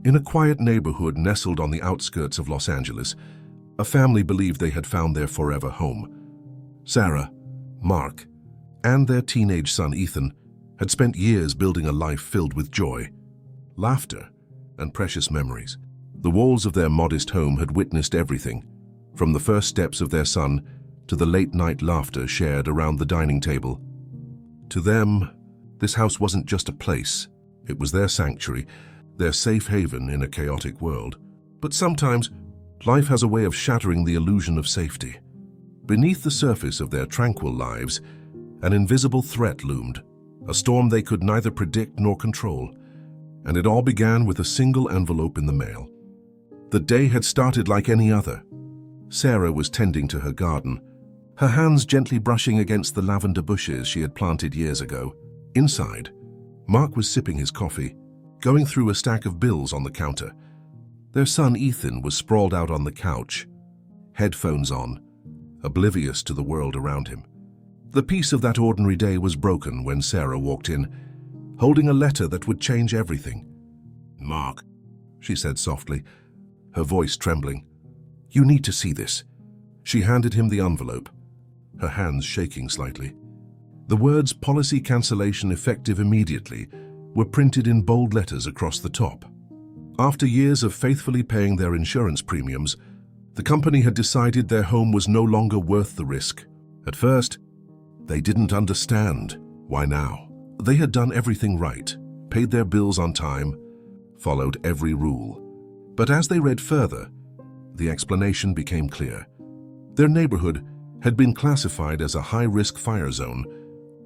In a quiet neighborhood nestled on the outskirts of Los Angeles, a family believed they had found their forever home. Sarah, Mark, and their teenage son Ethan had spent years building a life filled with joy, laughter, and precious memories. The walls of their modest home had witnessed everything, from the first steps of their son to the late-night laughter shared around the dining table. To them, this house wasn't just a place. It was their sanctuary, their safe haven in a chaotic world. But sometimes, life has a way of shattering the illusion of safety. Beneath the surface of their tranquil lives, an invisible threat loomed, a storm they could neither predict nor control, and it all began with a single envelope in the mail. The day had started like any other. Sarah was tending to her garden, her hands gently brushing against the lavender bushes she had planted years ago. Inside, Mark was sipping his coffee, going through a stack of bills on the counter. Their son Ethan was sprawled out on the couch, headphones on, oblivious to the world around him. The peace of that ordinary day was broken when Sarah walked in, holding a letter that would change everything. "Mark," she said softly, her voice trembling. "You need to see this." She handed him the envelope, her hands shaking slightly. The words "policy cancellation effective immediately" were printed in bold letters across the top. After years of faithfully paying their insurance premiums, the company had decided their home was no longer worth the risk. At first, they didn't understand. Why now? They had done everything right, paid their bills on time, followed every rule. But as they read further, the explanation became clear. Their neighborhood had been classified as a high-risk fire zone,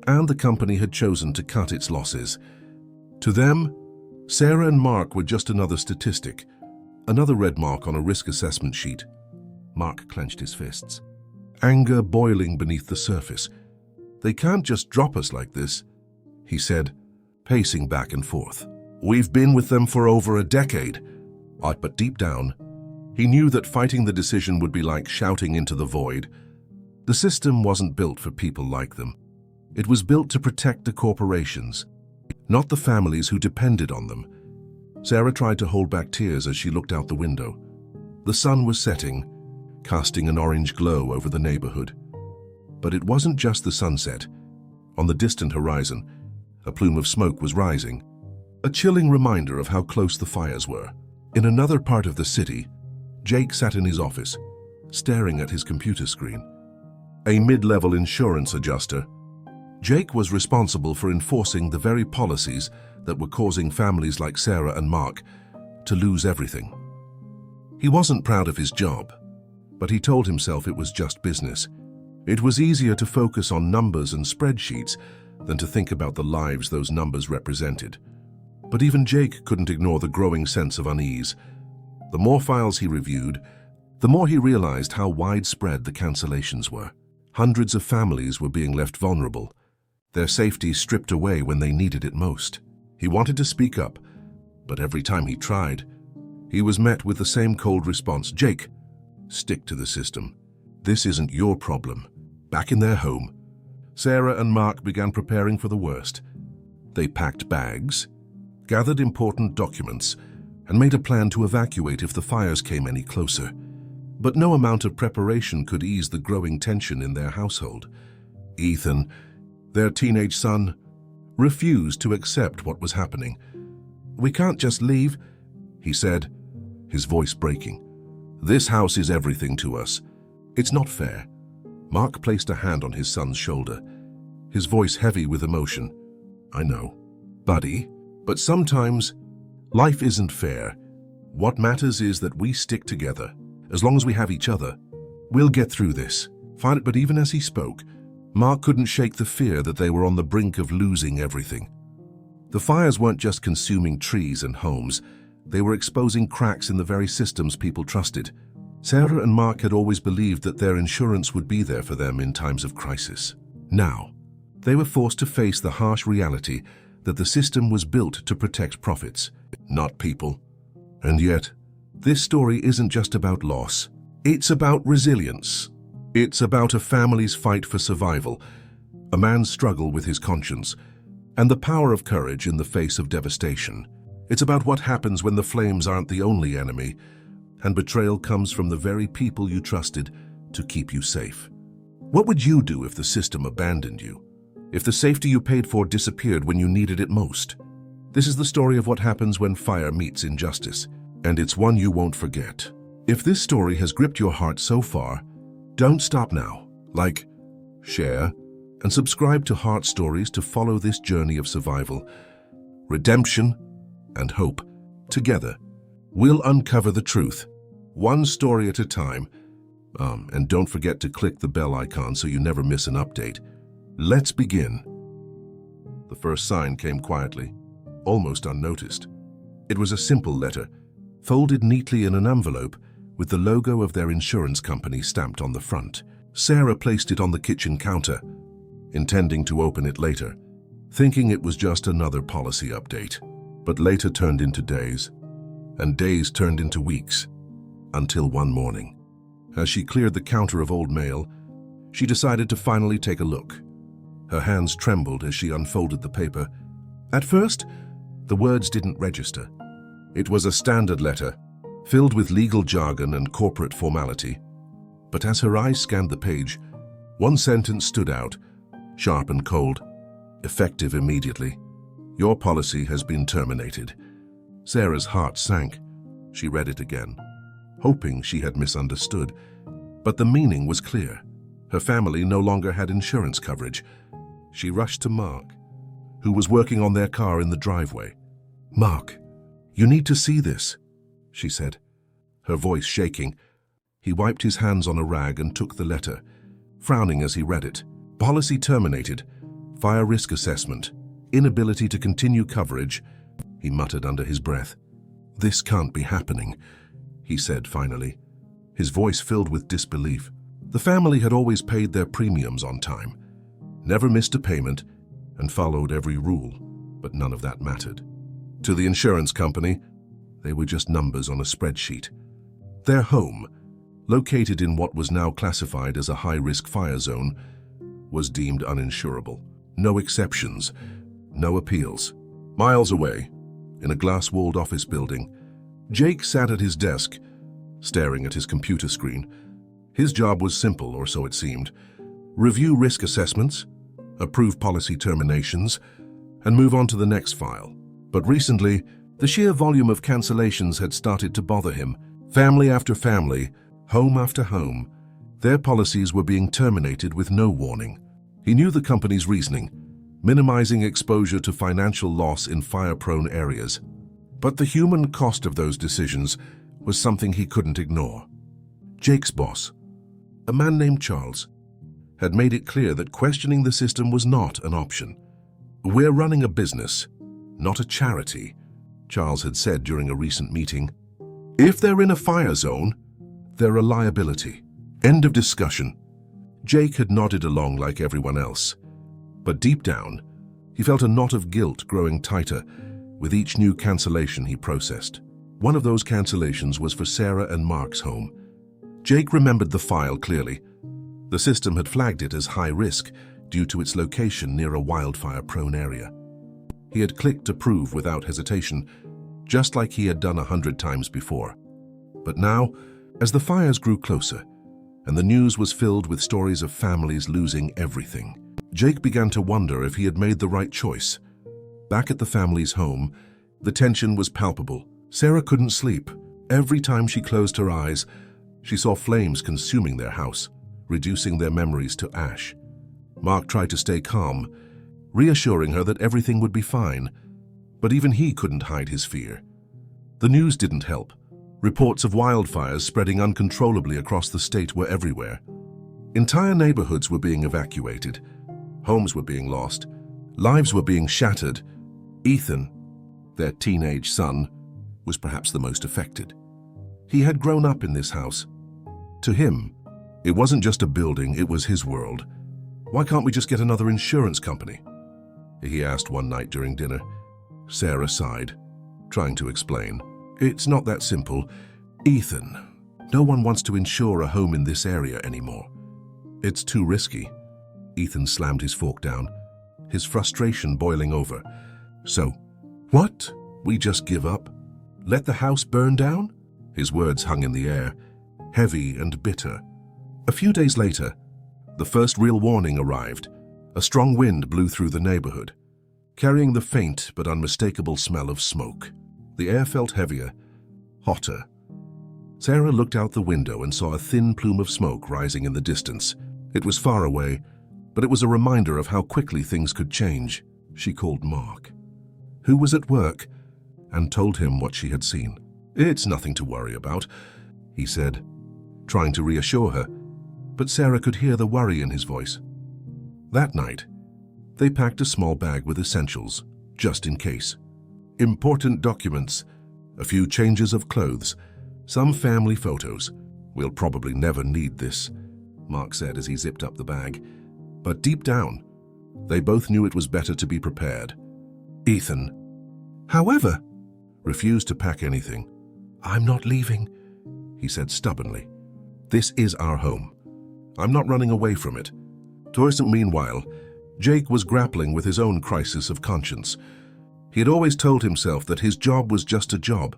and the company had chosen to cut its losses. To them, Sarah and Mark were just another statistic, another red mark on a risk assessment sheet. Mark clenched his fists, anger boiling beneath the surface. "They can't just drop us like this," he said, pacing back and forth. "We've been with them for over a decade." But deep down, he knew that fighting the decision would be like shouting into the void. The system wasn't built for people like them. It was built to protect the corporations, not the families who depended on them. Sarah tried to hold back tears as she looked out the window. The sun was setting, casting an orange glow over the neighborhood. But it wasn't just the sunset. On the distant horizon, a plume of smoke was rising, a chilling reminder of how close the fires were. In another part of the city, Jake sat in his office, staring at his computer screen. A mid-level insurance adjuster, Jake was responsible for enforcing the very policies that were causing families like Sarah and Mark to lose everything. He wasn't proud of his job, but he told himself it was just business. It was easier to focus on numbers and spreadsheets than to think about the lives those numbers represented. But even Jake couldn't ignore the growing sense of unease. The more files he reviewed, the more he realized how widespread the cancellations were. Hundreds of families were being left vulnerable, their safety stripped away when they needed it most. He wanted to speak up, but every time he tried, he was met with the same cold response. "Jake, stick to the system. This isn't your problem." Back in their home, Sarah and Mark began preparing for the worst. They packed bags, gathered important documents, and made a plan to evacuate if the fires came any closer. But no amount of preparation could ease the growing tension in their household. Ethan, their teenage son, refused to accept what was happening. "We can't just leave," he said, his voice breaking. "This house is everything to us. It's not fair." Mark placed a hand on his son's shoulder, his voice heavy with emotion. "I know, buddy, but sometimes life isn't fair. What matters is that we stick together. As long as we have each other, we'll get through this." But even as he spoke, Mark couldn't shake the fear that they were on the brink of losing everything. The fires weren't just consuming trees and homes, they were exposing cracks in the very systems people trusted. Sarah and Mark had always believed that their insurance would be there for them in times of crisis. Now, they were forced to face the harsh reality that the system was built to protect profits, not people. And yet, this story isn't just about loss. It's about resilience. It's about a family's fight for survival, a man's struggle with his conscience, and the power of courage in the face of devastation. It's about what happens when the flames aren't the only enemy, and betrayal comes from the very people you trusted to keep you safe. What would you do if the system abandoned you? If the safety you paid for disappeared when you needed it most? This is the story of what happens when fire meets injustice, and it's one you won't forget. If this story has gripped your heart so far, don't stop now. Like, share, and subscribe to Heart Stories to follow this journey of survival, redemption, and hope. Together, we'll uncover the truth, one story at a time. And don't forget to click the bell icon so you never miss an update. Let's begin. The first sign came quietly, almost unnoticed. It was a simple letter, folded neatly in an envelope with the logo of their insurance company stamped on the front. Sarah placed it on the kitchen counter, intending to open it later, thinking it was just another policy update. But later turned into days, and days turned into weeks, until one morning. As she cleared the counter of old mail, she decided to finally take a look. Her hands trembled as she unfolded the paper. At first, the words didn't register. It was a standard letter, filled with legal jargon and corporate formality. But as her eyes scanned the page, one sentence stood out, sharp and cold, effective immediately. Your policy has been terminated. Sarah's heart sank. She read it again, hoping she had misunderstood. But the meaning was clear. Her family no longer had insurance coverage. She rushed to Mark, who was working on their car in the driveway. "Mark, you need to see this," she said, her voice shaking. He wiped his hands on a rag and took the letter, frowning as he read it. Policy terminated. Fire risk assessment. Inability to continue coverage, he muttered under his breath. "This can't be happening," he said finally, his voice filled with disbelief. The family had always paid their premiums on time, never missed a payment, and followed every rule, but none of that mattered. To the insurance company, they were just numbers on a spreadsheet. Their home, located in what was now classified as a high-risk fire zone, was deemed uninsurable. No exceptions, no appeals. Miles away, in a glass-walled office building, Jake sat at his desk, staring at his computer screen. His job was simple, or so it seemed. Review risk assessments, approve policy terminations, and move on to the next file. But recently, the sheer volume of cancellations had started to bother him. Family after family, home after home, their policies were being terminated with no warning. He knew the company's reasoning, minimizing exposure to financial loss in fire-prone areas. But the human cost of those decisions was something he couldn't ignore. Jake's boss, a man named Charles, had made it clear that questioning the system was not an option. "We're running a business, not a charity," Charles had said during a recent meeting. "If they're in a fire zone, they're a liability. End of discussion." Jake had nodded along like everyone else. But deep down, he felt a knot of guilt growing tighter with each new cancellation he processed. One of those cancellations was for Sarah and Mark's home. Jake remembered the file clearly. The system had flagged it as high risk due to its location near a wildfire-prone area. He had clicked approve without hesitation, just like he had done 100 times before. But now, as the fires grew closer, and the news was filled with stories of families losing everything, Jake began to wonder if he had made the right choice. Back at the family's home, the tension was palpable. Sarah couldn't sleep. Every time she closed her eyes, she saw flames consuming their house, reducing their memories to ash. Mark tried to stay calm, reassuring her that everything would be fine, but even he couldn't hide his fear. The news didn't help. Reports of wildfires spreading uncontrollably across the state were everywhere. Entire neighborhoods were being evacuated. Homes were being lost. Lives were being shattered. Ethan, their teenage son, was perhaps the most affected. He had grown up in this house. To him, it wasn't just a building, it was his world. "Why can't we just get another insurance company?" he asked one night during dinner. Sarah sighed, trying to explain. "It's not that simple. Ethan, no one wants to insure a home in this area anymore. It's too risky." Ethan slammed his fork down, his frustration boiling over. "So, what? We just give up? Let the house burn down? His words hung in the air, heavy and bitter. A few days later, the first real warning arrived. A strong wind blew through the neighborhood, carrying the faint but unmistakable smell of smoke. The air felt heavier, hotter. Sarah looked out the window and saw a thin plume of smoke rising in the distance. It was far away, but it was a reminder of how quickly things could change. She called Mark, who was at work, and told him what she had seen. "It's nothing to worry about," he said, trying to reassure her, but Sarah could hear the worry in his voice. That night, they packed a small bag with essentials, just in case. Important documents, a few changes of clothes, some family photos. "We'll probably never need this," Mark said as he zipped up the bag. But deep down, they both knew it was better to be prepared. Ethan, however, refused to pack anything. "I'm not leaving," he said stubbornly. "This is our home. I'm not running away from it." Meanwhile, Jake was grappling with his own crisis of conscience. He had always told himself that his job was just a job,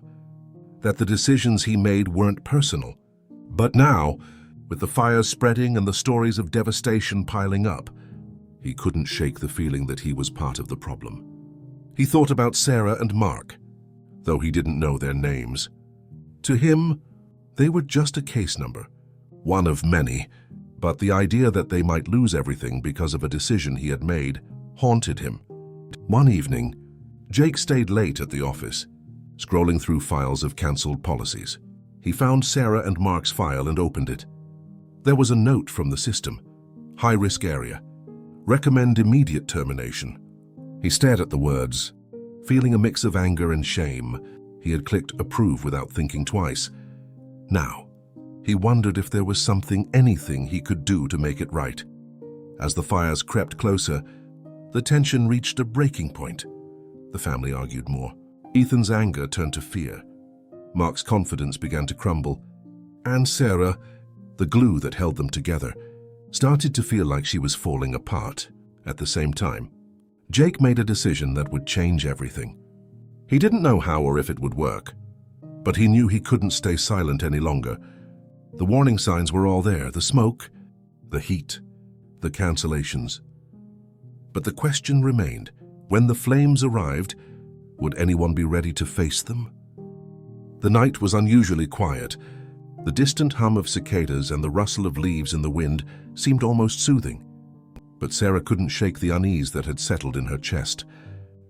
that the decisions he made weren't personal. But now, with the fires spreading and the stories of devastation piling up, he couldn't shake the feeling that he was part of the problem. He thought about Sarah and Mark, though he didn't know their names. To him, they were just a case number, one of many, but the idea that they might lose everything because of a decision he had made haunted him. One evening, Jake stayed late at the office, scrolling through files of cancelled policies. He found Sarah and Mark's file and opened it. There was a note from the system. "High-risk area. Recommend immediate termination." He stared at the words, feeling a mix of anger and shame. He had clicked approve without thinking twice. Now, he wondered if there was anything he could do to make it right. As the fires crept closer, the tension reached a breaking point. The family argued more. Ethan's anger turned to fear. Mark's confidence began to crumble. And Sarah, the glue that held them together, started to feel like she was falling apart at the same time. Jake made a decision that would change everything. He didn't know how or if it would work, but he knew he couldn't stay silent any longer. The warning signs were all there, the smoke, the heat, the cancellations. But the question remained, when the flames arrived, would anyone be ready to face them? The night was unusually quiet. The distant hum of cicadas and the rustle of leaves in the wind seemed almost soothing. But Sarah couldn't shake the unease that had settled in her chest.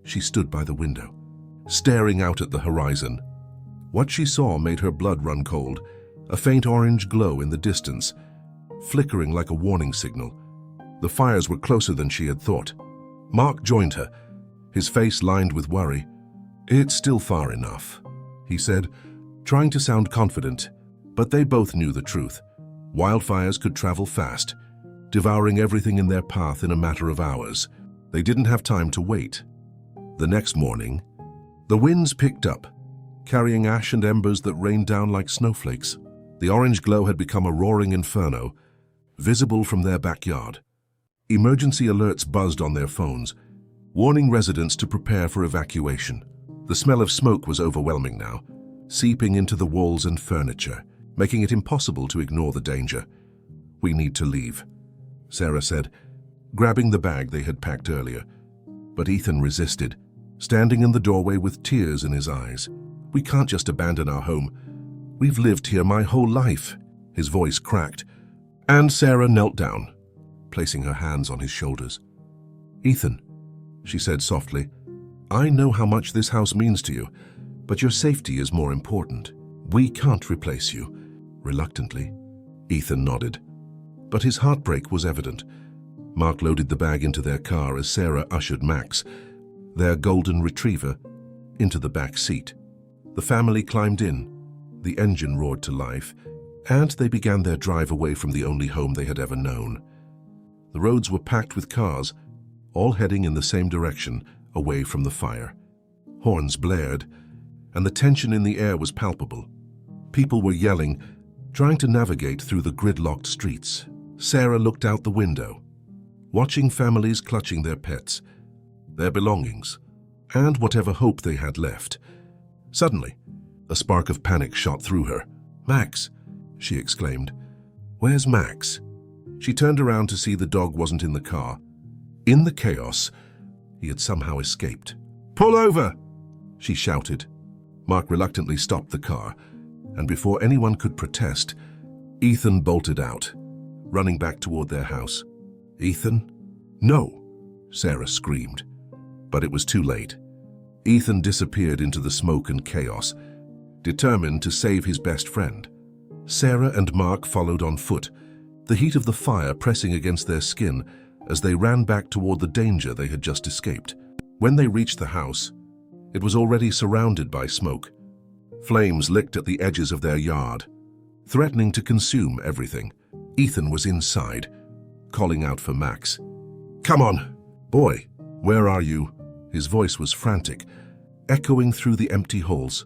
She stood by the window, staring out at the horizon. What she saw made her blood run cold, a faint orange glow in the distance, flickering like a warning signal. The fires were closer than she had thought. Mark joined her, his face lined with worry. "It's still far enough," he said, trying to sound confident, but they both knew the truth. Wildfires could travel fast, devouring everything in their path in a matter of hours. They didn't have time to wait. The next morning, the winds picked up, carrying ash and embers that rained down like snowflakes. The orange glow had become a roaring inferno, visible from their backyard. Emergency alerts buzzed on their phones, warning residents to prepare for evacuation. The smell of smoke was overwhelming now, seeping into the walls and furniture, making it impossible to ignore the danger. "We need to leave," Sarah said, grabbing the bag they had packed earlier. But Ethan resisted, standing in the doorway with tears in his eyes. "We can't just abandon our home. We've lived here my whole life." His voice cracked, and Sarah knelt down, placing her hands on his shoulders. "Ethan," she said softly, "I know how much this house means to you, but your safety is more important. We can't replace you." Reluctantly, Ethan nodded, but his heartbreak was evident. Mark loaded the bag into their car as Sarah ushered Max, their golden retriever, into the back seat. The family climbed in, the engine roared to life, and they began their drive away from the only home they had ever known. The roads were packed with cars, all heading in the same direction, away from the fire. Horns blared, and the tension in the air was palpable. People were yelling, trying to navigate through the gridlocked streets. Sarah looked out the window, watching families clutching their pets, their belongings, and whatever hope they had left. Suddenly, a spark of panic shot through her. "Max!" she exclaimed. "Where's Max?" She turned around to see the dog wasn't in the car. In the chaos, he had somehow escaped. "Pull over!" she shouted. Mark reluctantly stopped the car, and before anyone could protest, Ethan bolted out, running back toward their house. "Ethan?" "No!" Sarah screamed. But it was too late. Ethan disappeared into the smoke and chaos, determined to save his best friend. Sarah and Mark followed on foot, the heat of the fire pressing against their skin as they ran back toward the danger they had just escaped. When they reached the house, it was already surrounded by smoke. Flames licked at the edges of their yard, threatening to consume everything. Ethan was inside, calling out for Max. "Come on! Boy, where are you?" His voice was frantic, echoing through the empty halls.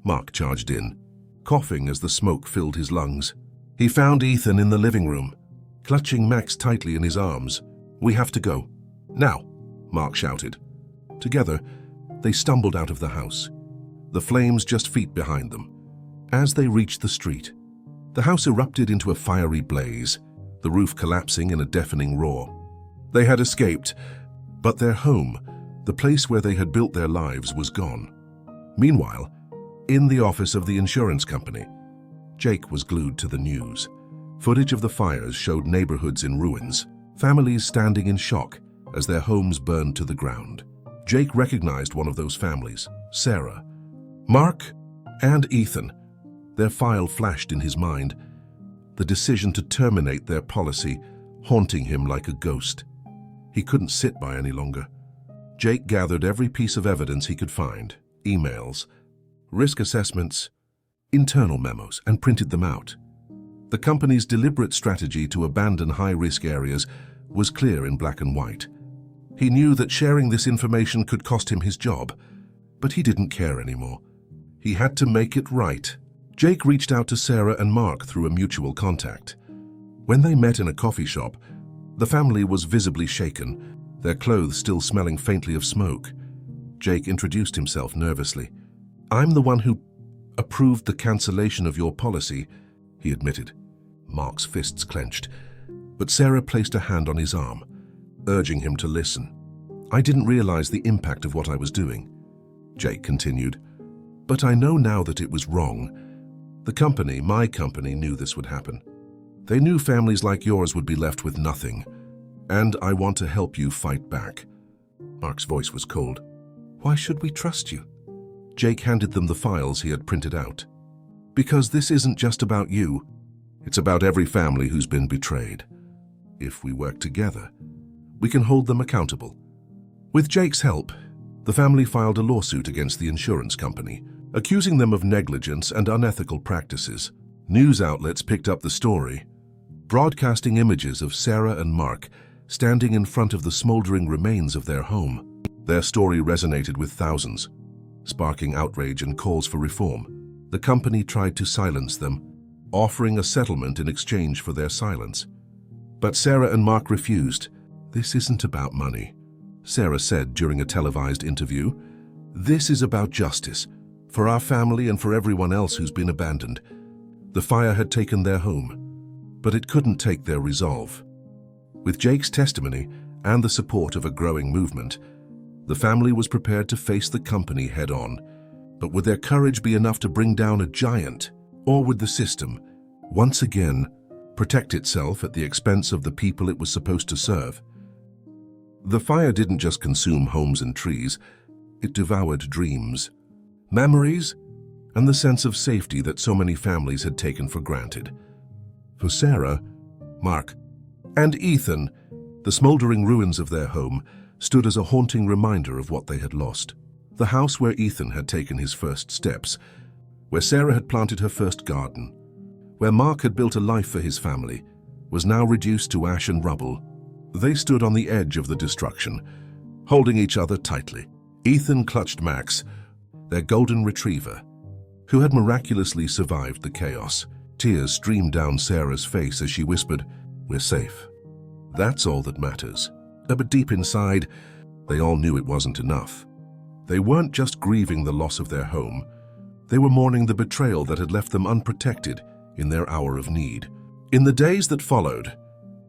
Mark charged in, coughing as the smoke filled his lungs. He found Ethan in the living room, clutching Max tightly in his arms. "We have to go. Now!" Mark shouted. Together, they stumbled out of the house, the flames just feet behind them. As they reached the street, the house erupted into a fiery blaze, the roof collapsing in a deafening roar. They had escaped, but their home, the place where they had built their lives, was gone. Meanwhile, in the office of the insurance company, Jake was glued to the news. Footage of the fires showed neighborhoods in ruins, families standing in shock as their homes burned to the ground. Jake recognized one of those families, Sarah. Mark and Ethan. Their file flashed in his mind, the decision to terminate their policy haunting him like a ghost. He couldn't sit by any longer. Jake gathered every piece of evidence he could find, emails, risk assessments, internal memos, and printed them out. The company's deliberate strategy to abandon high-risk areas was clear in black and white. He knew that sharing this information could cost him his job, but he didn't care anymore. He had to make it right. Jake reached out to Sarah and Mark through a mutual contact. When they met in a coffee shop, the family was visibly shaken, their clothes still smelling faintly of smoke. Jake introduced himself nervously. "I'm the one who approved the cancellation of your policy," he admitted. Mark's fists clenched, but Sarah placed a hand on his arm, urging him to listen. "I didn't realize the impact of what I was doing," Jake continued. "But I know now that it was wrong. The company, my company, knew this would happen. They knew families like yours would be left with nothing, and I want to help you fight back." Mark's voice was cold. "Why should we trust you?" Jake handed them the files he had printed out. "Because this isn't just about you. It's about every family who's been betrayed. If we work together, we can hold them accountable." With Jake's help, the family filed a lawsuit against the insurance company, accusing them of negligence and unethical practices. News outlets picked up the story, broadcasting images of Sarah and Mark standing in front of the smoldering remains of their home. Their story resonated with thousands, sparking outrage and calls for reform. The company tried to silence them, offering a settlement in exchange for their silence. But Sarah and Mark refused. "This isn't about money," Sarah said during a televised interview. "This is about justice, for our family and for everyone else who's been abandoned." The fire had taken their home, but it couldn't take their resolve. With Jake's testimony and the support of a growing movement, the family was prepared to face the company head-on. But would their courage be enough to bring down a giant? Or would the system, once again, protect itself at the expense of the people it was supposed to serve? The fire didn't just consume homes and trees, it devoured dreams, memories, and the sense of safety that so many families had taken for granted. For Sarah, Mark, and Ethan, the smoldering ruins of their home stood as a haunting reminder of what they had lost. The house where Ethan had taken his first steps, where Sarah had planted her first garden, where Mark had built a life for his family, was now reduced to ash and rubble. They stood on the edge of the destruction, holding each other tightly. Ethan clutched Max, their golden retriever, who had miraculously survived the chaos. Tears streamed down Sarah's face as she whispered, "We're safe." That's all that matters. But deep inside, they all knew it wasn't enough. They weren't just grieving the loss of their home, they were mourning the betrayal that had left them unprotected in their hour of need. In the days that followed,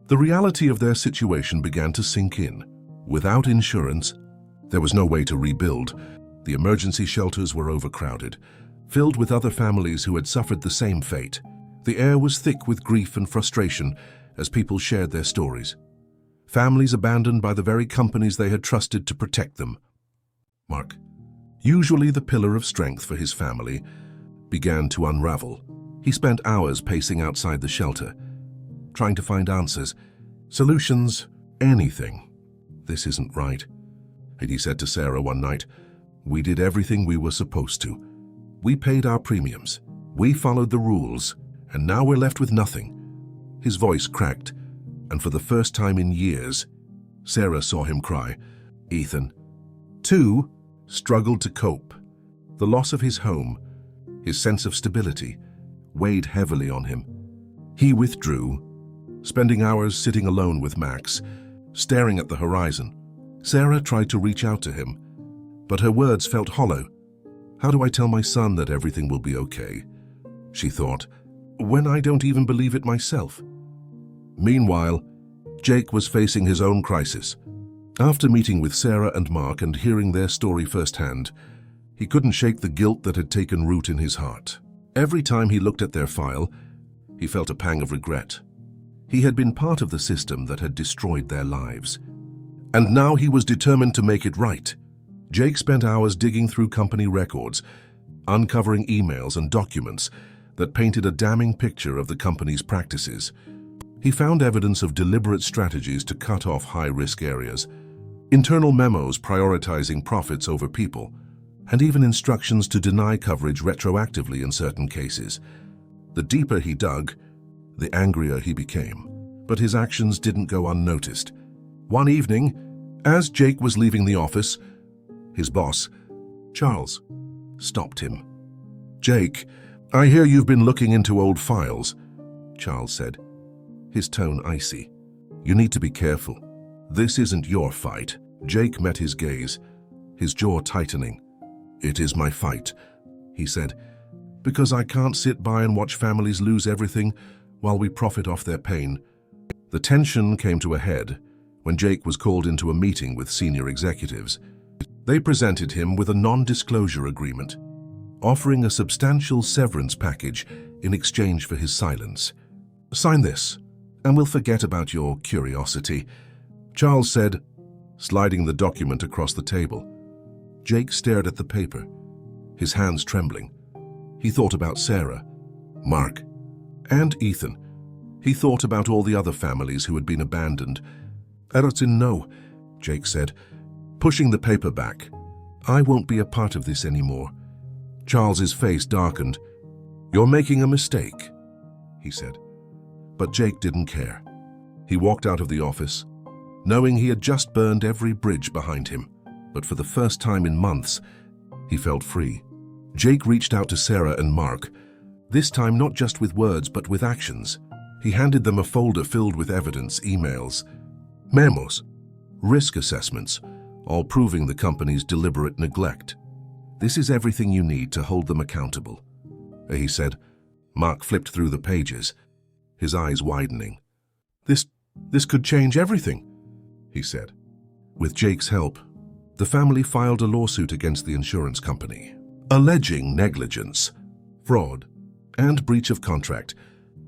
the reality of their situation began to sink in. Without insurance, there was no way to rebuild. The emergency shelters were overcrowded, filled with other families who had suffered the same fate. The air was thick with grief and frustration as people shared their stories. Families abandoned by the very companies they had trusted to protect them. Mark, usually the pillar of strength for his family, began to unravel. He spent hours pacing outside the shelter, trying to find answers, solutions, anything. "This isn't right," he said to Sarah one night. "We did everything we were supposed to. We paid our premiums. We followed the rules, and now we're left with nothing." His voice cracked, and for the first time in years, Sarah saw him cry. Ethan, too, struggled to cope. The loss of his home, his sense of stability, weighed heavily on him. He withdrew, spending hours sitting alone with Max, staring at the horizon. Sarah tried to reach out to him, but her words felt hollow. "How do I tell my son that everything will be okay?" she thought, "when I don't even believe it myself?" Meanwhile, Jake was facing his own crisis. After meeting with Sarah and Mark and hearing their story firsthand, he couldn't shake the guilt that had taken root in his heart. Every time he looked at their file, he felt a pang of regret. He had been part of the system that had destroyed their lives. And now he was determined to make it right. Jake spent hours digging through company records, uncovering emails and documents that painted a damning picture of the company's practices. He found evidence of deliberate strategies to cut off high-risk areas, internal memos prioritizing profits over people, and even instructions to deny coverage retroactively in certain cases. The deeper he dug, the angrier he became. But his actions didn't go unnoticed. One evening, as Jake was leaving the office, his boss, Charles, stopped him. "Jake, I hear you've been looking into old files," Charles said, his tone icy. "You need to be careful. This isn't your fight." Jake met his gaze, his jaw tightening. "It is my fight," he said, "because I can't sit by and watch families lose everything while we profit off their pain." The tension came to a head when Jake was called into a meeting with senior executives. They presented him with a non-disclosure agreement, offering a substantial severance package in exchange for his silence. "Sign this, and we'll forget about your curiosity," Charles said, sliding the document across the table. Jake stared at the paper, his hands trembling. He thought about Sarah, Mark, and Ethan. He thought about all the other families who had been abandoned. "No," Jake said, pushing the paper back. "I won't be a part of this anymore." Charles's face darkened. "You're making a mistake," he said. But Jake didn't care. He walked out of the office, knowing he had just burned every bridge behind him. But for the first time in months, he felt free. Jake reached out to Sarah and Mark, this time not just with words but with actions. He handed them a folder filled with evidence, emails, memos, risk assessments, all proving the company's deliberate neglect. "This is everything you need to hold them accountable," he said. Mark flipped through the pages, his eyes widening. This could change everything," he said. With Jake's help, the family filed a lawsuit against the insurance company, alleging negligence, fraud, and breach of contract.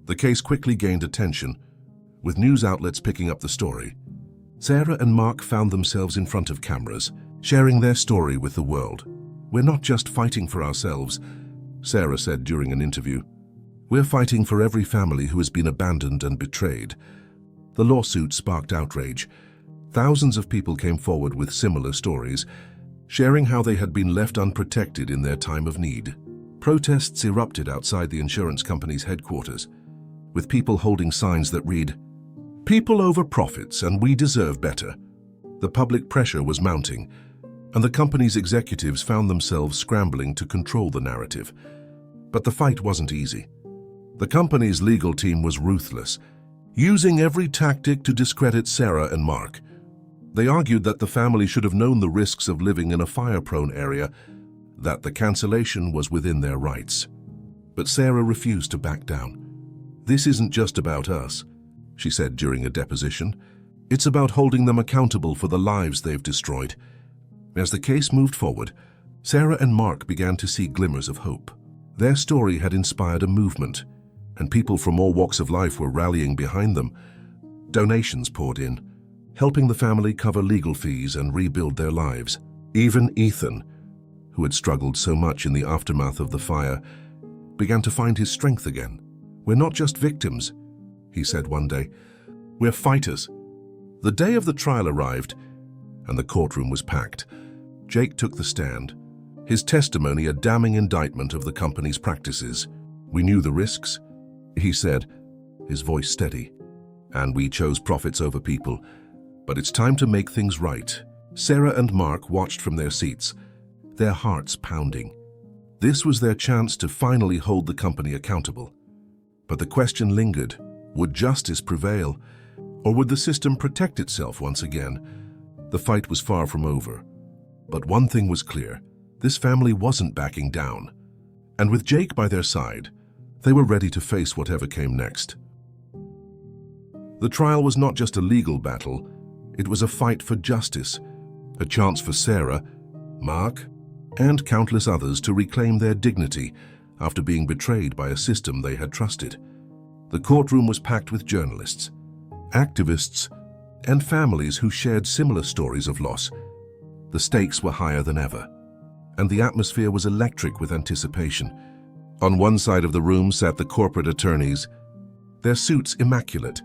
The case quickly gained attention, with news outlets picking up the story. Sarah and Mark found themselves in front of cameras, sharing their story with the world. "We're not just fighting for ourselves," Sarah said during an interview. "We're fighting for every family who has been abandoned and betrayed." The lawsuit sparked outrage. Thousands of people came forward with similar stories, sharing how they had been left unprotected in their time of need. Protests erupted outside the insurance company's headquarters, with people holding signs that read, "People over profits and we deserve better." The public pressure was mounting, and the company's executives found themselves scrambling to control the narrative. But the fight wasn't easy. The company's legal team was ruthless, using every tactic to discredit Sarah and Mark. They argued that the family should have known the risks of living in a fire-prone area, that the cancellation was within their rights. But Sarah refused to back down. "This isn't just about us," she said during a deposition. "It's about holding them accountable for the lives they've destroyed." As the case moved forward, Sarah and Mark began to see glimmers of hope. Their story had inspired a movement, and people from all walks of life were rallying behind them. Donations poured in, helping the family cover legal fees and rebuild their lives. Even Ethan, who had struggled so much in the aftermath of the fire, began to find his strength again. "We're not just victims," he said one day. "We're fighters." The day of the trial arrived, and the courtroom was packed. Jake took the stand, his testimony a damning indictment of the company's practices. "We knew the risks," he said, his voice steady, "and we chose profits over people. But it's time to make things right." Sarah and Mark watched from their seats, their hearts pounding. This was their chance to finally hold the company accountable. But the question lingered: would justice prevail, or would the system protect itself once again? The fight was far from over. But one thing was clear: this family wasn't backing down. And with Jake by their side, they were ready to face whatever came next. The trial was not just a legal battle, it was a fight for justice, a chance for Sarah, Mark, and countless others to reclaim their dignity after being betrayed by a system they had trusted. The courtroom was packed with journalists, activists, and families who shared similar stories of loss. The stakes were higher than ever, and the atmosphere was electric with anticipation. On one side of the room sat the corporate attorneys, their suits immaculate,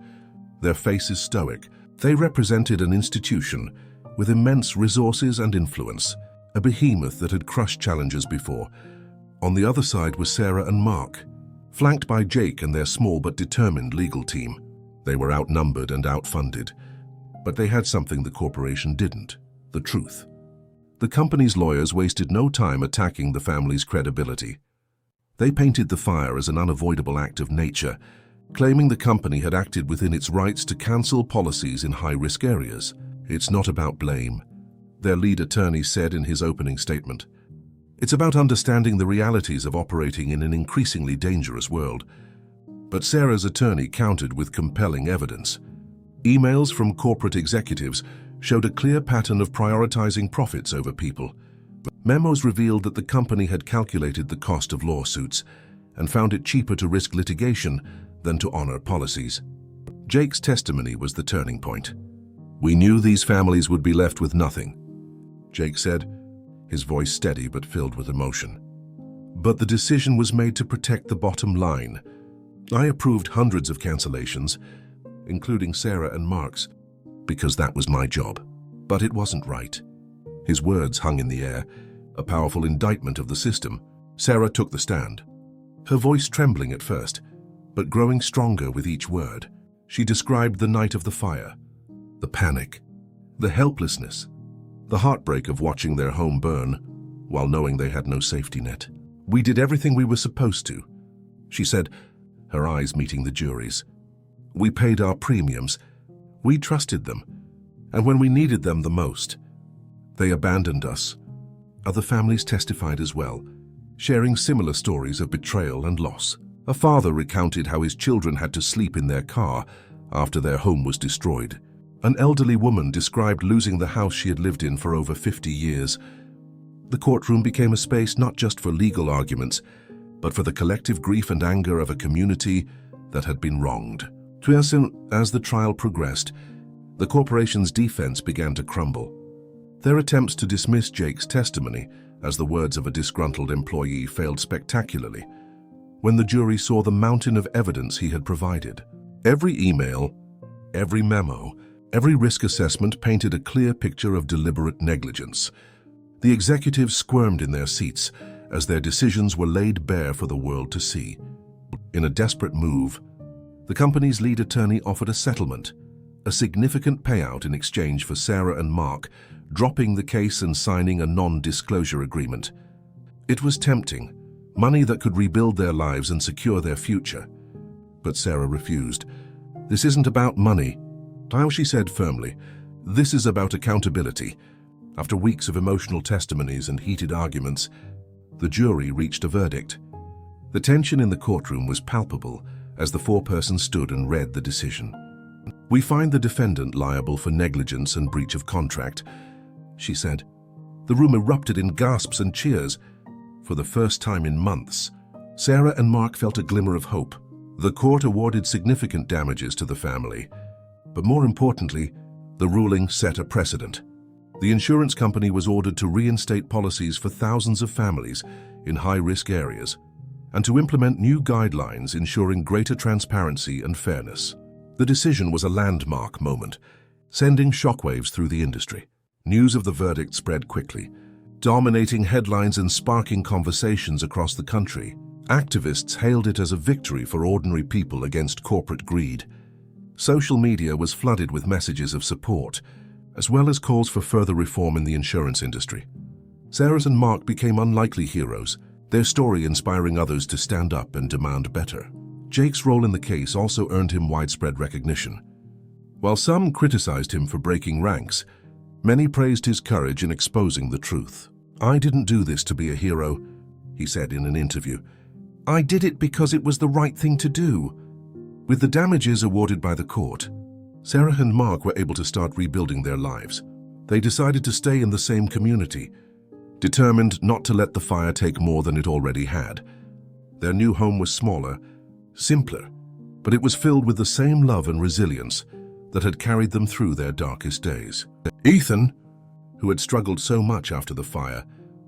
their faces stoic. They represented an institution with immense resources and influence, a behemoth that had crushed challengers before. On the other side was Sarah and Mark, flanked by Jake and their small but determined legal team. They were outnumbered and outfunded, but they had something the corporation didn't: the truth. The company's lawyers wasted no time attacking the family's credibility. They painted the fire as an unavoidable act of nature, claiming the company had acted within its rights to cancel policies in high-risk areas. "It's not about blame," their lead attorney said in his opening statement. "It's about understanding the realities of operating in an increasingly dangerous world." But Sarah's attorney countered with compelling evidence. Emails from corporate executives showed a clear pattern of prioritizing profits over people. Memos revealed that the company had calculated the cost of lawsuits and found it cheaper to risk litigation than to honor policies. Jake's testimony was the turning point. "We knew these families would be left with nothing," Jake said, his voice steady but filled with emotion. "But the decision was made to protect the bottom line. I approved hundreds of cancellations, including Sarah and Mark's, because that was my job. But it wasn't right." His words hung in the air, a powerful indictment of the system. Sarah took the stand, her voice trembling at first, but growing stronger with each word. She described the night of the fire, the panic, the helplessness, the heartbreak of watching their home burn while knowing they had no safety net. "We did everything we were supposed to," she said, her eyes meeting the jury's. "We paid our premiums. We trusted them. And when we needed them the most, they abandoned us." Other families testified as well, sharing similar stories of betrayal and loss. A father recounted how his children had to sleep in their car after their home was destroyed. An elderly woman described losing the house she had lived in for over 50 years. The courtroom became a space not just for legal arguments, but for the collective grief and anger of a community that had been wronged. As the trial progressed, the corporation's defense began to crumble. Their attempts to dismiss Jake's testimony as the words of a disgruntled employee failed spectacularly when the jury saw the mountain of evidence he had provided. Every email, every memo, every risk assessment painted a clear picture of deliberate negligence. The executives squirmed in their seats as their decisions were laid bare for the world to see. In a desperate move, the company's lead attorney offered a settlement, a significant payout in exchange for Sarah and Mark dropping the case and signing a non-disclosure agreement. It was tempting, money that could rebuild their lives and secure their future. But Sarah refused. "This isn't about money," she said firmly. This is about accountability. After weeks of emotional testimonies and heated arguments, the jury reached a verdict. The tension in the courtroom was palpable as the foreperson stood and read the decision. "We find the defendant liable for negligence and breach of contract," she said. The room erupted in gasps and cheers. For the first time in months, Sarah and Mark felt a glimmer of hope. The court awarded significant damages to the family, but more importantly, the ruling set a precedent. The insurance company was ordered to reinstate policies for thousands of families in high-risk areas and to implement new guidelines ensuring greater transparency and fairness. The decision was a landmark moment, sending shockwaves through the industry. News of the verdict spread quickly, dominating headlines and sparking conversations across the country. Activists hailed it as a victory for ordinary people against corporate greed. Social media was flooded with messages of support, as well as calls for further reform in the insurance industry. Sarah and Mark became unlikely heroes, their story inspiring others to stand up and demand better. Jake's role in the case also earned him widespread recognition. While some criticized him for breaking ranks, many praised his courage in exposing the truth. "I didn't do this to be a hero," he said in an interview. "I did it because it was the right thing to do." With the damages awarded by the court, Sarah and Mark were able to start rebuilding their lives. They decided to stay in the same community, determined not to let the fire take more than it already had. Their new home was smaller, simpler, but it was filled with the same love and resilience that had carried them through their darkest days. Ethan, who had struggled so much after the fire,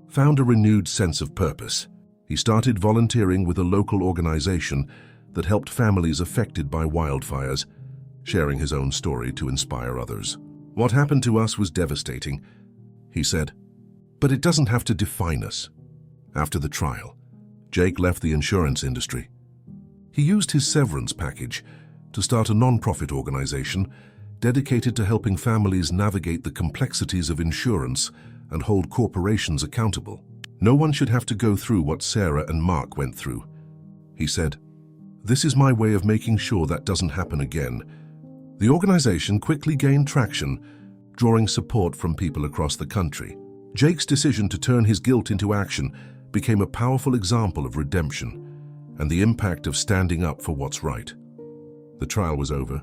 found a renewed sense of purpose. He started volunteering with a local organization that helped families affected by wildfires, sharing his own story to inspire others. "What happened to us was devastating," he said, "but it doesn't have to define us." After the trial, Jake left the insurance industry. He used his severance package to start a non-profit organization dedicated to helping families navigate the complexities of insurance and hold corporations accountable. "No one should have to go through what Sarah and Mark went through," he said. "This is my way of making sure that doesn't happen again." The organization quickly gained traction, drawing support from people across the country. Jake's decision to turn his guilt into action became a powerful example of redemption and the impact of standing up for what's right. The trial was over,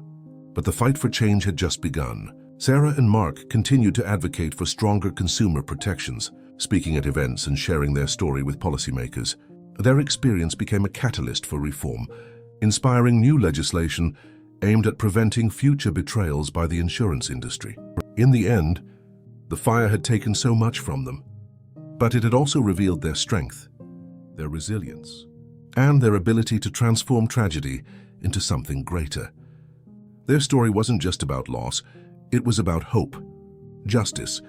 but the fight for change had just begun. Sarah and Mark continued to advocate for stronger consumer protections, speaking at events and sharing their story with policymakers. Their experience became a catalyst for reform, inspiring new legislation aimed at preventing future betrayals by the insurance industry. In the end, the fire had taken so much from them, but it had also revealed their strength, their resilience, and their ability to transform tragedy into something greater. Their story wasn't just about loss, it was about hope, justice,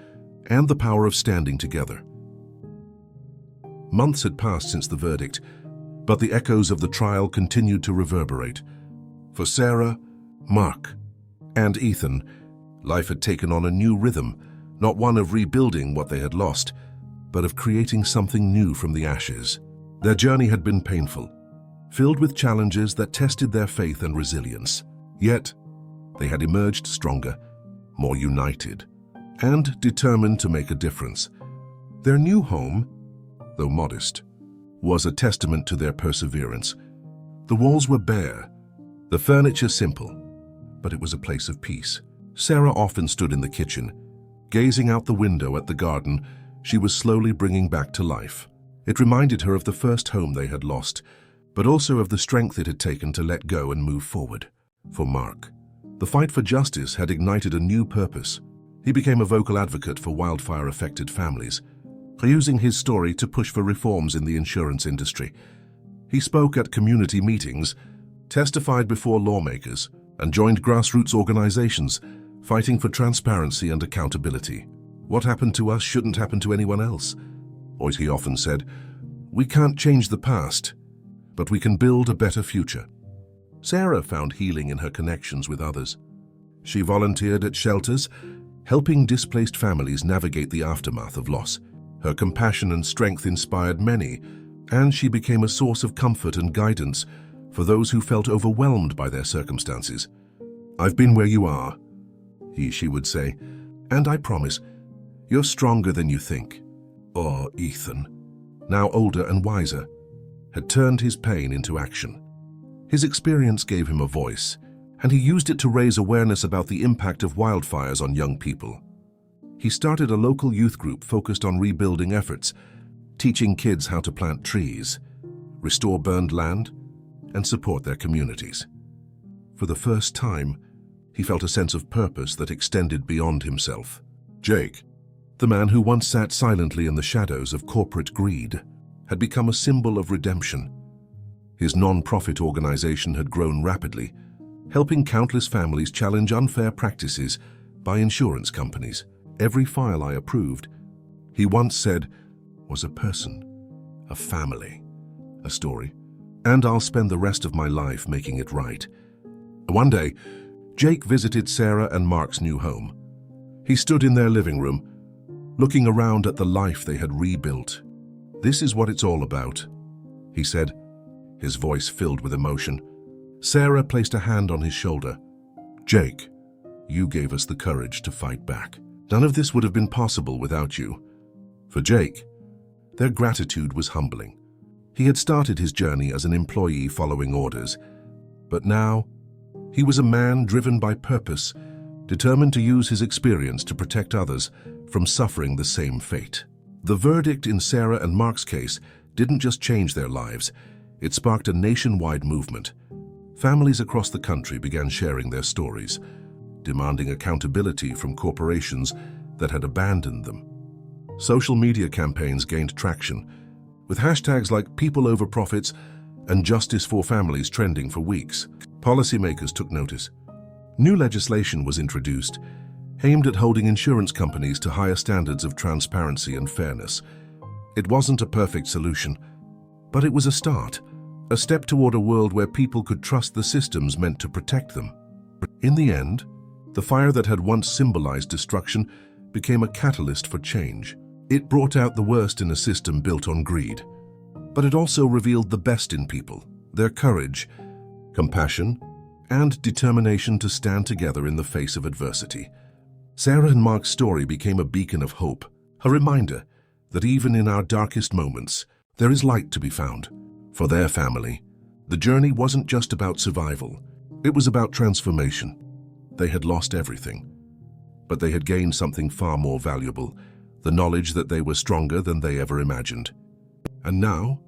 and the power of standing together. Months had passed since the verdict, but the echoes of the trial continued to reverberate. For Sarah, Mark, and Ethan, life had taken on a new rhythm, not one of rebuilding what they had lost, but of creating something new from the ashes. Their journey had been painful, filled with challenges that tested their faith and resilience. Yet, they had emerged stronger, more united, and determined to make a difference. Their new home, though modest, was a testament to their perseverance. The walls were bare, the furniture simple, but it was a place of peace. Sarah often stood in the kitchen, gazing out the window at the garden she was slowly bringing back to life. It reminded her of the first home they had lost, but also of the strength it had taken to let go and move forward. For Mark, the fight for justice had ignited a new purpose. He became a vocal advocate for wildfire-affected families, using his story to push for reforms in the insurance industry. He spoke at community meetings, testified before lawmakers, and joined grassroots organizations, fighting for transparency and accountability. "What happened to us shouldn't happen to anyone else," he often said. "We can't change the past, but we can build a better future." Sarah found healing in her connections with others. She volunteered at shelters, helping displaced families navigate the aftermath of loss. Her compassion and strength inspired many, and she became a source of comfort and guidance for those who felt overwhelmed by their circumstances. "I've been where you are," she would say, And I promise, you're stronger than you think." Oh, Ethan, now older and wiser, had turned his pain into action. His experience gave him a voice, and he used it to raise awareness about the impact of wildfires on young people. He started a local youth group focused on rebuilding efforts, teaching kids how to plant trees, restore burned land, and support their communities. For the first time, he felt a sense of purpose that extended beyond himself. Jake, the man who once sat silently in the shadows of corporate greed, had become a symbol of redemption. His non-profit organization had grown rapidly, helping countless families challenge unfair practices by insurance companies. "Every file I approved," he once said, "was a person, a family, a story, and I'll spend the rest of my life making it right." One day, Jake visited Sarah and Mark's new home. He stood in their living room, looking around at the life they had rebuilt. "This is what it's all about," he said, his voice filled with emotion. Sarah placed a hand on his shoulder. "Jake, you gave us the courage to fight back. None of this would have been possible without you." For Jake, their gratitude was humbling. He had started his journey as an employee following orders, but now he was a man driven by purpose, determined to use his experience to protect others from suffering the same fate. The verdict in Sarah and Mark's case didn't just change their lives, it sparked a nationwide movement. Families across the country began sharing their stories, demanding accountability from corporations that had abandoned them. Social media campaigns gained traction, with hashtags like "People Over Profits" and "Justice for Families" trending for weeks. Policymakers took notice. New legislation was introduced, aimed at holding insurance companies to higher standards of transparency and fairness. It wasn't a perfect solution, but it was a start, a step toward a world where people could trust the systems meant to protect them. In the end, the fire that had once symbolized destruction became a catalyst for change. It brought out the worst in a system built on greed, but it also revealed the best in people, their courage, compassion, and determination to stand together in the face of adversity. Sarah and Mark's story became a beacon of hope, a reminder that even in our darkest moments, there is light to be found. For their family, the journey wasn't just about survival, it was about transformation. They had lost everything, but they had gained something far more valuable, the knowledge that they were stronger than they ever imagined. And now,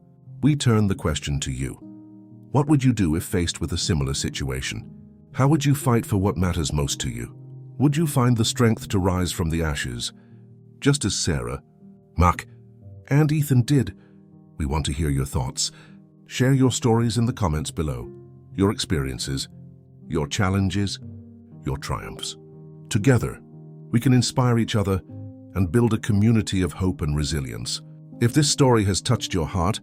we turn the question to you. What would you do if faced with a similar situation? How would you fight for what matters most to you? Would you find the strength to rise from the ashes, just as Sarah, Mark, and Ethan did? We want to hear your thoughts. Share your stories in the comments below, your experiences, your challenges, your triumphs. Together, we can inspire each other and build a community of hope and resilience. If this story has touched your heart,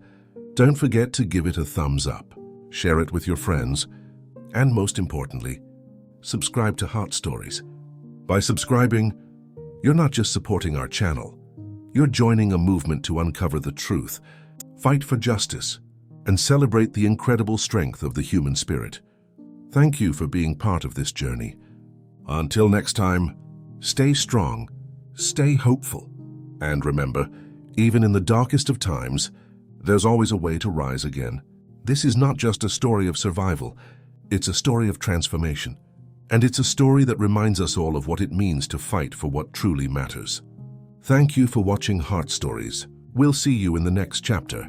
don't forget to give it a thumbs up, share it with your friends, and most importantly, subscribe to Heart Stories. By subscribing, you're not just supporting our channel, you're joining a movement to uncover the truth, fight for justice, and celebrate the incredible strength of the human spirit. Thank you for being part of this journey. Until next time, stay strong, stay hopeful, and remember, even in the darkest of times, there's always a way to rise again. This is not just a story of survival, it's a story of transformation. And it's a story that reminds us all of what it means to fight for what truly matters. Thank you for watching Heart Stories. We'll see you in the next chapter.